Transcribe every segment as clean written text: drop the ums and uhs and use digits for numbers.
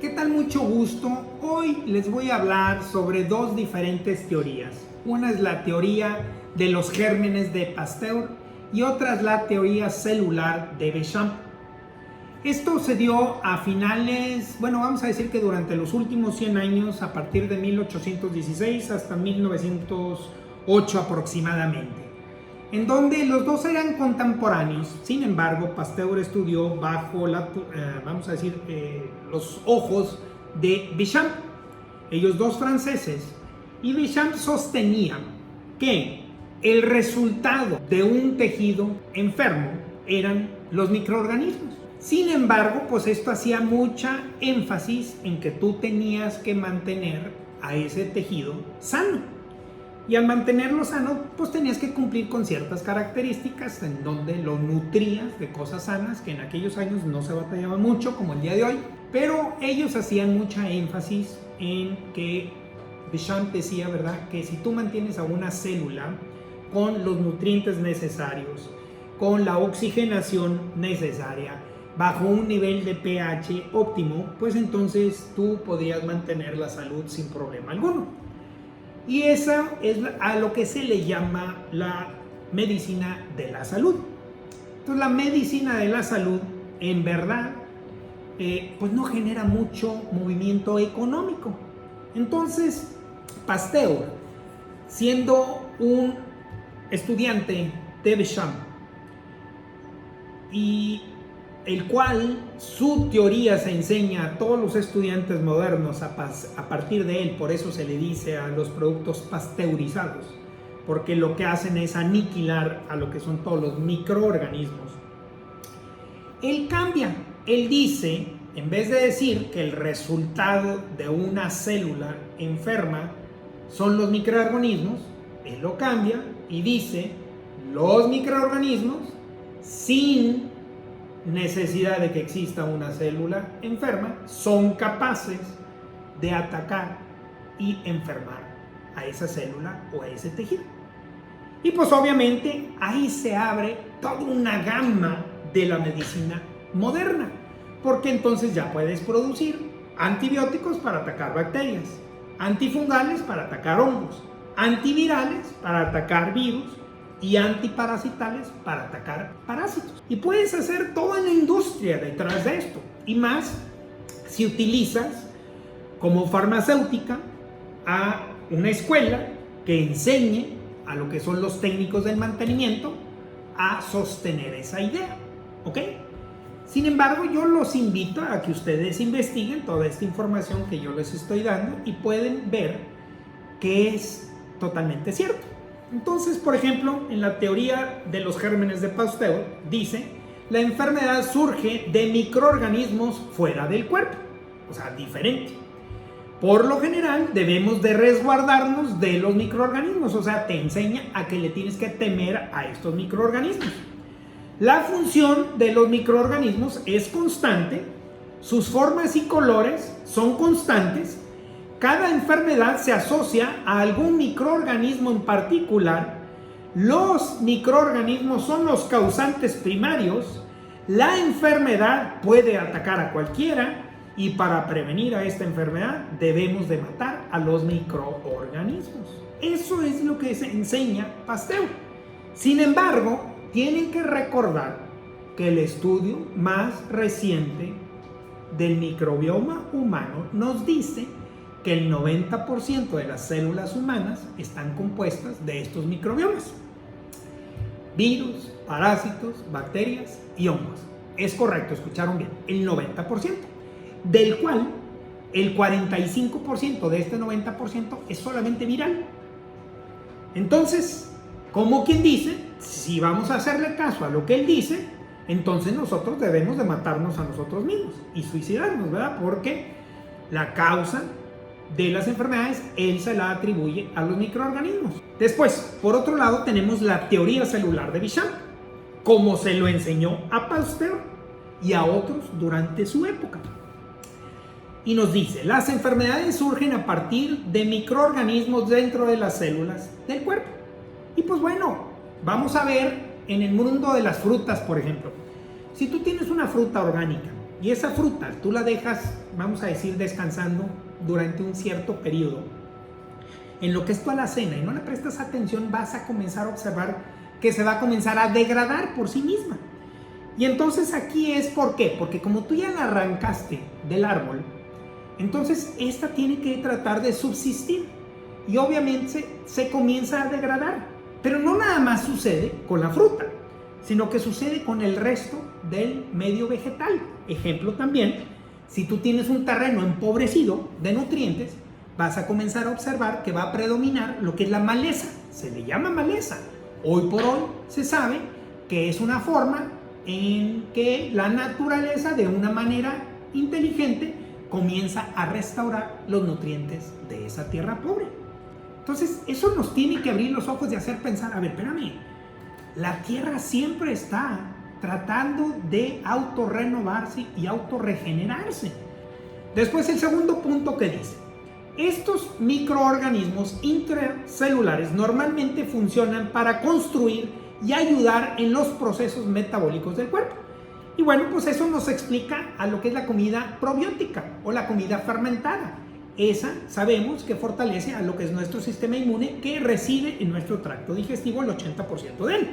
¿Qué tal? Mucho gusto. Hoy les voy a hablar sobre dos diferentes teorías. Una es la teoría de los gérmenes de Pasteur y otra es la teoría celular de Béchamp. Esto se dio a finales, vamos a decir que durante los últimos 100 años, a partir de 1816 hasta 1908 aproximadamente, en donde los dos eran contemporáneos. Sin embargo, Pasteur estudió bajo los ojos de Béchamp, ellos dos franceses, y Béchamp sostenía que el resultado de un tejido enfermo eran los microorganismos. Sin embargo, pues esto hacía mucha énfasis en que tú tenías que mantener a ese tejido sano. Y al mantenerlo sano, pues tenías que cumplir con ciertas características en donde lo nutrías de cosas sanas, que en aquellos años no se batallaba mucho como el día de hoy. Pero ellos hacían mucha énfasis en que Béchamp decía, ¿verdad?, que si tú mantienes a una célula con los nutrientes necesarios, con la oxigenación necesaria, bajo un nivel de pH óptimo, pues entonces tú podrías mantener la salud sin problema alguno. Y esa es a lo que se le llama la medicina de la salud. Entonces la medicina de la salud, en verdad, pues no genera mucho movimiento económico. Entonces Pasteur, siendo un estudiante de Béchamp, y el cual su teoría se enseña a todos los estudiantes modernos a partir de él, por eso se le dice a los productos pasteurizados, porque lo que hacen es aniquilar a lo que son todos los microorganismos. Él cambia, él dice, en vez de decir que el resultado de una célula enferma son los microorganismos, él lo cambia y dice: los microorganismos, sin necesidad de que exista una célula enferma, son capaces de atacar y enfermar a esa célula o a ese tejido. Y pues obviamente ahí se abre toda una gama de la medicina moderna, porque entonces ya puedes producir antibióticos para atacar bacterias, antifungales para atacar hongos, antivirales para atacar virus y antiparasitales para atacar parásitos. Y puedes hacer toda la industria detrás de esto, y más si utilizas como farmacéutica a una escuela que enseñe a lo que son los técnicos del mantenimiento a sostener esa idea, ¿ok? Sin embargo, yo los invito a que ustedes investiguen toda esta información que yo les estoy dando y pueden ver que es totalmente cierto. Entonces, por ejemplo, en la teoría de los gérmenes de Pasteur dice: la enfermedad surge de microorganismos fuera del cuerpo, o sea, diferente. Por lo general, debemos de resguardarnos de los microorganismos, o sea, te enseña a que le tienes que temer a estos microorganismos. La función de los microorganismos es constante, sus formas y colores son constantes. Cada enfermedad se asocia a algún microorganismo en particular. Los microorganismos son los causantes primarios. La enfermedad puede atacar a cualquiera, y para prevenir a esta enfermedad debemos de matar a los microorganismos. Eso es lo que se enseña Pasteur. Sin embargo, tienen que recordar que el estudio más reciente del microbioma humano nos dice que el 90% de las células humanas están compuestas de estos microbiomas: virus, parásitos, bacterias y hongos. Es correcto, escucharon bien, el 90%, del cual el 45% de este 90% es solamente viral. Entonces, como quien dice, si vamos a hacerle caso a lo que él dice, entonces nosotros debemos de matarnos a nosotros mismos y suicidarnos, ¿verdad? Porque la causa de las enfermedades él se la atribuye a los microorganismos. Después, por otro lado, tenemos la teoría celular de Béchamp, como se lo enseñó a Pasteur y a otros durante su época. Y nos dice: las enfermedades surgen a partir de microorganismos dentro de las células del cuerpo. Y pues bueno, vamos a ver en el mundo de las frutas, por ejemplo. Si tú tienes una fruta orgánica y esa fruta tú la dejas, vamos a decir, descansando durante un cierto periodo, en lo que es tu alacena y no le prestas atención, vas a comenzar a observar que se va a comenzar a degradar por sí misma. Y entonces aquí es ¿por qué? Porque como tú ya la arrancaste del árbol, entonces esta tiene que tratar de subsistir y obviamente se comienza a degradar. Pero no nada más sucede con la fruta, sino que sucede con el resto del medio vegetal. Ejemplo también, si tú tienes un terreno empobrecido de nutrientes, vas a comenzar a observar que va a predominar lo que es la maleza. Se le llama maleza. Hoy por hoy se sabe que es una forma en que la naturaleza, de una manera inteligente, comienza a restaurar los nutrientes de esa tierra pobre. Entonces, eso nos tiene que abrir los ojos y hacer pensar, a ver, espérame, la tierra siempre está tratando de autorrenovarse y autorregenerarse. Después, el segundo punto que dice, estos microorganismos intracelulares normalmente funcionan para construir y ayudar en los procesos metabólicos del cuerpo. Y bueno, pues eso nos explica a lo que es la comida probiótica o la comida fermentada. Esa sabemos que fortalece a lo que es nuestro sistema inmune, que reside en nuestro tracto digestivo, el 80% de él.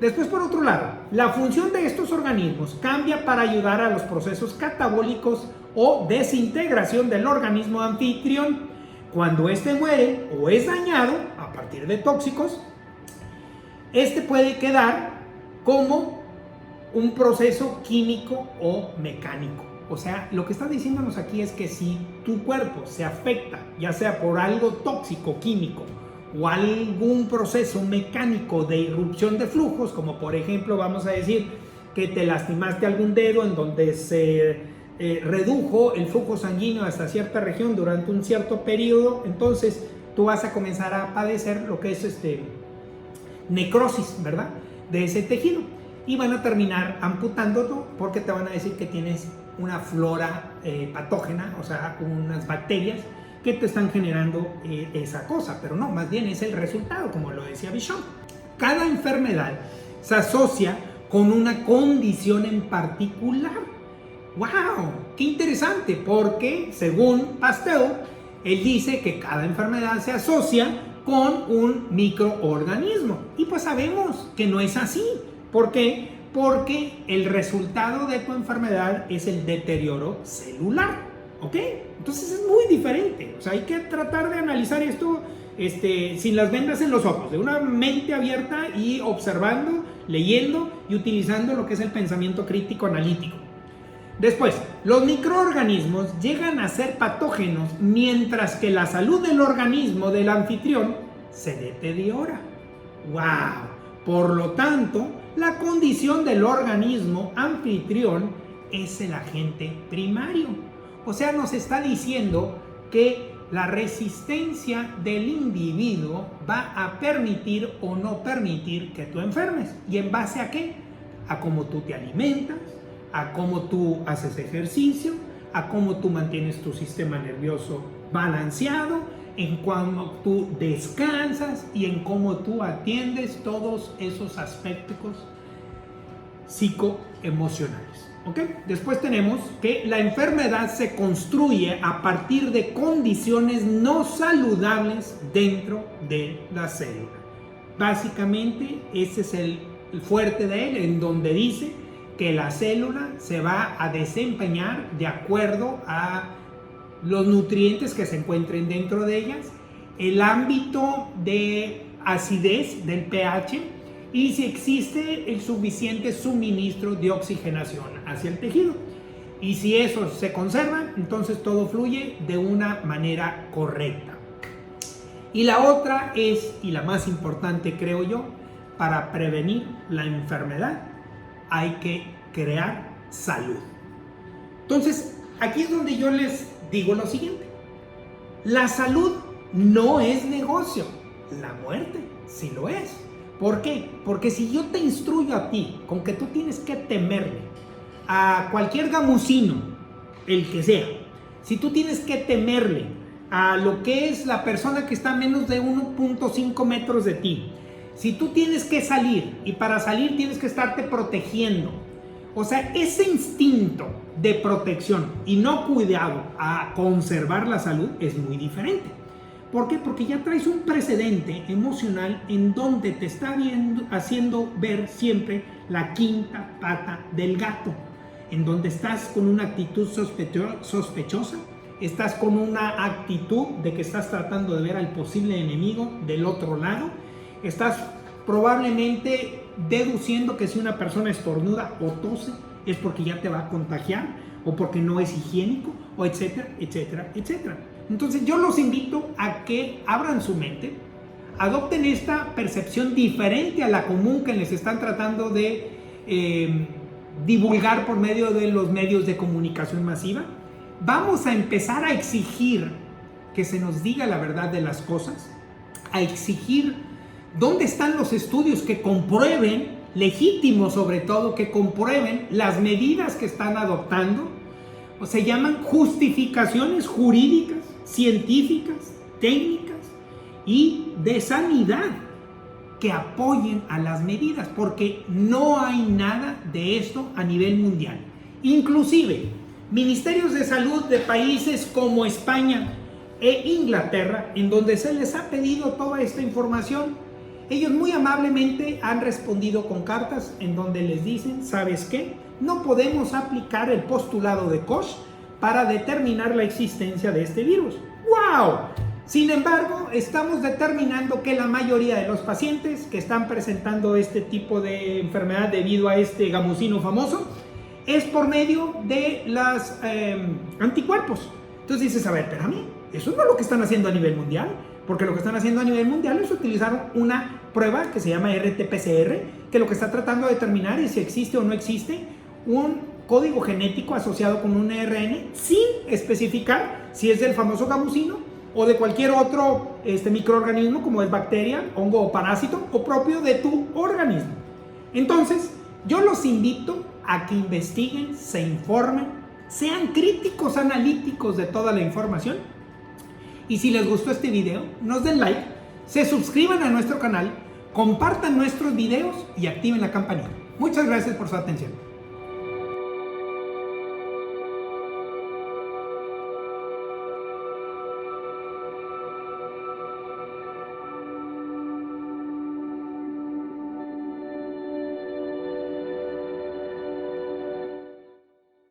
Después, por otro lado, la función de estos organismos cambia para ayudar a los procesos catabólicos o desintegración del organismo anfitrión. Cuando éste muere o es dañado a partir de tóxicos, este puede quedar como un proceso químico o mecánico. O sea, lo que está diciéndonos aquí es que si tu cuerpo se afecta, ya sea por algo tóxico, químico, o algún proceso mecánico de irrupción de flujos, como por ejemplo, vamos a decir que te lastimaste algún dedo en donde se redujo el flujo sanguíneo hasta cierta región durante un cierto periodo, entonces tú vas a comenzar a padecer lo que es necrosis, ¿verdad?, de ese tejido, y van a terminar amputándolo porque te van a decir que tienes una flora patógena, o sea, unas bacterias que te están generando esa cosa, pero no, más bien es el resultado, como lo decía Bichon. Cada enfermedad se asocia con una condición en particular. ¡Wow! ¡Qué interesante! Porque según Pasteur, él dice que cada enfermedad se asocia con un microorganismo. Y pues sabemos que no es así. ¿Por qué? Porque el resultado de tu enfermedad es el deterioro celular. ¿Ok? Entonces es muy diferente. O sea, hay que tratar de analizar esto sin las vendas en los ojos, de una mente abierta y observando, leyendo y utilizando lo que es el pensamiento crítico analítico. Después, los microorganismos llegan a ser patógenos mientras que la salud del organismo del anfitrión se deteriora. ¡Wow! Por lo tanto, la condición del organismo anfitrión es el agente primario. O sea, nos está diciendo que la resistencia del individuo va a permitir o no permitir que tú enfermes. ¿Y en base a qué? A cómo tú te alimentas, a cómo tú haces ejercicio, a cómo tú mantienes tu sistema nervioso balanceado, en cómo tú descansas y en cómo tú atiendes todos esos aspectos psicoemocionales. ¿Ok? Después tenemos que la enfermedad se construye a partir de condiciones no saludables dentro de la célula. Básicamente ese es el fuerte de él, en donde dice que la célula se va a desempeñar de acuerdo a los nutrientes que se encuentren dentro de ellas, el ámbito de acidez del pH y si existe el suficiente suministro de oxigenación hacia el tejido. Y si eso se conserva, entonces todo fluye de una manera correcta. Y la otra es, y la más importante creo yo, para prevenir la enfermedad, hay que crear salud. Entonces, aquí es donde yo les digo lo siguiente. La salud no es negocio. La muerte sí lo es. ¿Por qué? Porque si yo te instruyo a ti con que tú tienes que temerle a cualquier gamusino, el que sea, si tú tienes que temerle a lo que es la persona que está a menos de 1.5 metros de ti, si tú tienes que salir y para salir tienes que estarte protegiendo, O sea, ese instinto de protección y no cuidado a conservar la salud es muy diferente. ¿Por qué? Porque ya traes un precedente emocional en donde te está haciendo ver siempre la quinta pata del gato, en donde estás con una actitud sospechosa, estás con una actitud de que estás tratando de ver al posible enemigo del otro lado, estás probablemente deduciendo que si una persona estornuda o tose es porque ya te va a contagiar o porque no es higiénico o etcétera, etcétera, etcétera. Entonces yo los invito a que abran su mente, adopten esta percepción diferente a la común que les están tratando de divulgar por medio de los medios de comunicación masiva. Vamos a empezar a exigir que se nos diga la verdad de las cosas, a exigir dónde están los estudios que comprueben, legítimos sobre todo, que comprueben las medidas que están adoptando. O se llaman justificaciones jurídicas, científicas, técnicas y de sanidad que apoyen a las medidas, porque no hay nada de esto a nivel mundial. Inclusive, ministerios de salud de países como España e Inglaterra, en donde se les ha pedido toda esta información, ellos muy amablemente han respondido con cartas en donde les dicen, ¿sabes qué? No podemos aplicar el postulado de Koch para determinar la existencia de este virus. ¡Wow! Sin embargo, estamos determinando que la mayoría de los pacientes que están presentando este tipo de enfermedad debido a este gamusino famoso es por medio de los anticuerpos. Entonces dices, a ver, espérame, eso no es lo que están haciendo a nivel mundial, porque lo que están haciendo a nivel mundial es utilizar una prueba que se llama RT-PCR, que lo que está tratando de determinar es si existe o no existe un código genético asociado con un ARN sin especificar si es del famoso gamusino o de cualquier otro microorganismo como es bacteria, hongo o parásito o propio de tu organismo. Entonces, yo los invito a que investiguen, se informen, sean críticos analíticos de toda la información y si les gustó este video, nos den like, se suscriban a nuestro canal, compartan nuestros videos y activen la campanita. Muchas gracias por su atención.